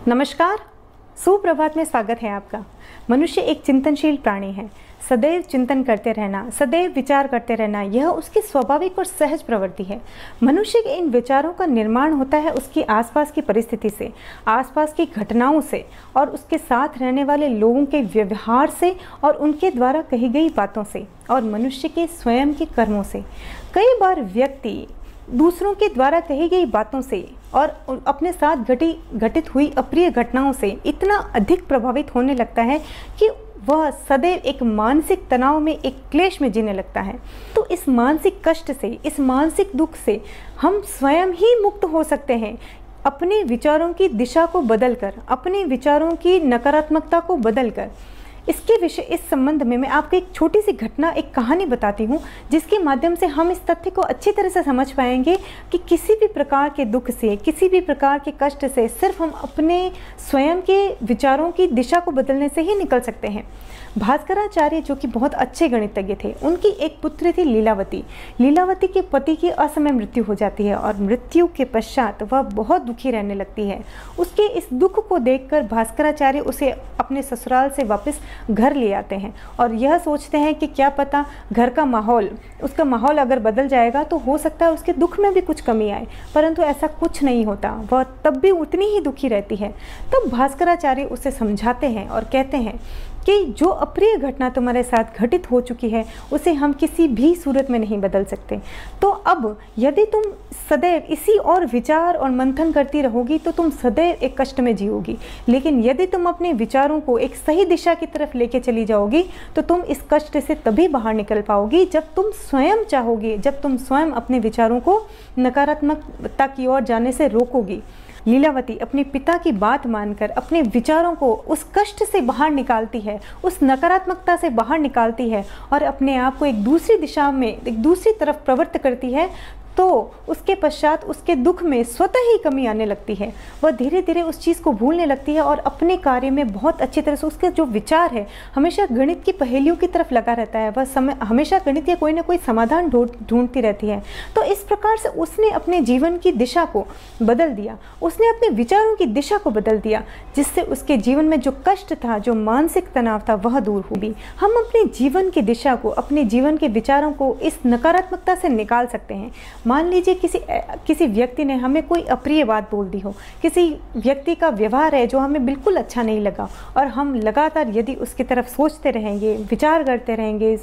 नमस्कार, सुप्रभात में स्वागत है आपका। मनुष्य एक चिंतनशील प्राणी है। सदैव चिंतन करते रहना, सदैव विचार करते रहना, यह उसकी स्वाभाविक और सहज प्रवृत्ति है। मनुष्य के इन विचारों का निर्माण होता है उसकी आसपास की परिस्थिति से, आसपास की घटनाओं से और उसके साथ रहने वाले लोगों के व्यवहार से और उनके द्वारा कही गई बातों से और मनुष्य के स्वयं के कर्मों से। कई बार व्यक्ति दूसरों के द्वारा कही गई बातों से और अपने साथ घटित हुई अप्रिय घटनाओं से इतना अधिक प्रभावित होने लगता है कि वह सदैव एक मानसिक तनाव में, एक क्लेश में जीने लगता है। तो इस मानसिक कष्ट से, इस मानसिक दुख से हम स्वयं ही मुक्त हो सकते हैं। अपने विचारों की दिशा को बदलकर, अपने विचारों की नकारात्मकता को बदलकर। इस संबंध में मैं आपको एक छोटी सी घटना, एक कहानी बताती हूँ, जिसके माध्यम से हम इस तथ्य को अच्छी तरह से समझ पाएंगे कि किसी भी प्रकार के दुख से, किसी भी प्रकार के कष्ट से सिर्फ हम अपने स्वयं के विचारों की दिशा को बदलने से ही निकल सकते हैं। भास्कराचार्य, जो कि बहुत अच्छे गणितज्ञ थे, उनकी एक पुत्री थी लीलावती। लीलावती के पति की असमय मृत्यु हो जाती है और मृत्यु के पश्चात वह बहुत दुखी रहने लगती है। उसके इस दुख को देखकर भास्कराचार्य उसे अपने ससुराल से वापस घर ले आते हैं और यह सोचते हैं कि क्या पता घर का माहौल, उसका माहौल अगर बदल जाएगा तो हो सकता है उसके दुख में भी कुछ कमी आए, परंतु ऐसा कुछ नहीं होता। वह तब भी उतनी ही दुखी रहती है। तब भास्कराचार्य उसे समझाते हैं और कहते हैं कि जो अप्रिय घटना तुम्हारे साथ घटित हो चुकी है उसे हम किसी भी सूरत में नहीं बदल सकते। तो अब यदि तुम सदैव इसी और विचार और मंथन करती रहोगी तो तुम सदैव एक कष्ट में जियोगी। लेकिन यदि तुम अपने विचारों को एक सही दिशा की तरफ लेके चली जाओगी तो तुम इस कष्ट से तभी बाहर निकल पाओगी जब तुम स्वयं चाहोगी, जब तुम स्वयं अपने विचारों को नकारात्मकता की ओर जाने से रोकोगी। लीलावती अपने पिता की बात मानकर अपने विचारों को उस कष्ट से बाहर निकालती है, उस नकारात्मकता से बाहर निकालती है और अपने आप को एक दूसरी दिशा में, एक दूसरी तरफ प्रवृत्त करती है। तो उसके पश्चात उसके दुख में स्वतः ही कमी आने लगती है। वह धीरे धीरे उस चीज़ को भूलने लगती है और अपने कार्य में बहुत अच्छी तरह से, उसके जो विचार है हमेशा गणित की पहेलियों की तरफ लगा रहता है। वह हमेशा गणित या कोई ना कोई समाधान ढूंढती रहती है। तो इस प्रकार से उसने अपने जीवन की दिशा को बदल दिया, उसने अपने विचारों की दिशा को बदल दिया, जिससे उसके जीवन में जो कष्ट था, जो मानसिक तनाव था, वह दूर हुई। हम अपने जीवन की दिशा को, अपने जीवन के विचारों को इस नकारात्मकता से निकाल सकते हैं। मान लीजिए किसी व्यक्ति ने हमें कोई अप्रिय बात बोल दी हो, किसी व्यक्ति का व्यवहार है जो हमें बिल्कुल अच्छा नहीं लगा और हम लगातार यदि उसकी तरफ सोचते रहेंगे, विचार करते रहेंगे,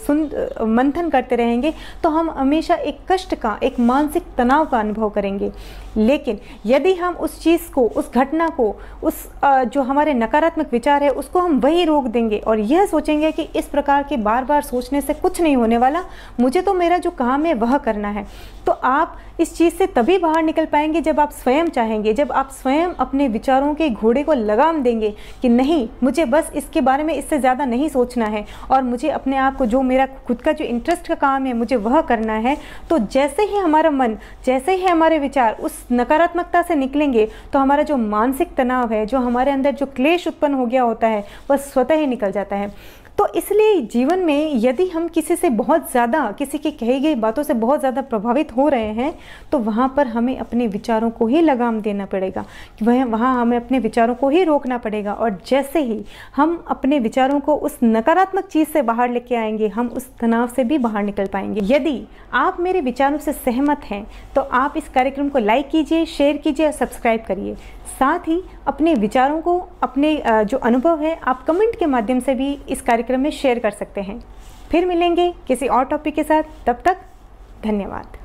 मंथन करते रहेंगे तो हम हमेशा एक कष्ट का, एक मानसिक तनाव का अनुभव करेंगे। लेकिन यदि हम उस चीज़ को, उस घटना को, उस जो हमारे नकारात्मक विचार है उसको हम वही रोक देंगे और यह सोचेंगे कि इस प्रकार के बार बार सोचने से कुछ नहीं होने वाला, मुझे तो मेरा जो काम है वह करना है, तो आप इस चीज़ से तभी बाहर निकल पाएंगे जब आप स्वयं चाहेंगे, जब आप स्वयं अपने विचारों के घोड़े को लगाम देंगे कि नहीं, मुझे बस इसके बारे में इससे ज़्यादा नहीं सोचना है और मुझे अपने आप को, जो मेरा खुद का जो इंटरेस्ट का काम है, मुझे वह करना है। तो जैसे ही हमारा मन, जैसे ही हमारे विचार उस नकारात्मकता से निकलेंगे तो हमारा जो मानसिक तनाव है, जो हमारे अंदर जो क्लेश उत्पन्न हो गया होता है, वह स्वतः ही निकल जाता है। तो इसलिए जीवन में यदि हम किसी से बहुत ज़्यादा, किसी की कही गई बातों से बहुत ज़्यादा प्रभावित हो रहे हैं तो वहाँ पर हमें अपने विचारों को ही लगाम देना पड़ेगा, कि वहाँ हमें अपने विचारों को ही रोकना पड़ेगा। और जैसे ही हम अपने विचारों को उस नकारात्मक चीज़ से बाहर लेके आएंगे, हम उस तनाव से भी बाहर निकल पाएंगे। यदि आप मेरे विचारों से सहमत हैं तो आप इस कार्यक्रम को लाइक कीजिए, शेयर कीजिए और सब्सक्राइब करिए। साथ ही अपने विचारों को, अपने जो अनुभव है, आप कमेंट के माध्यम से भी इस कार्यक्रम में शेयर कर सकते हैं। फिर मिलेंगे किसी और टॉपिक के साथ, तब तक धन्यवाद।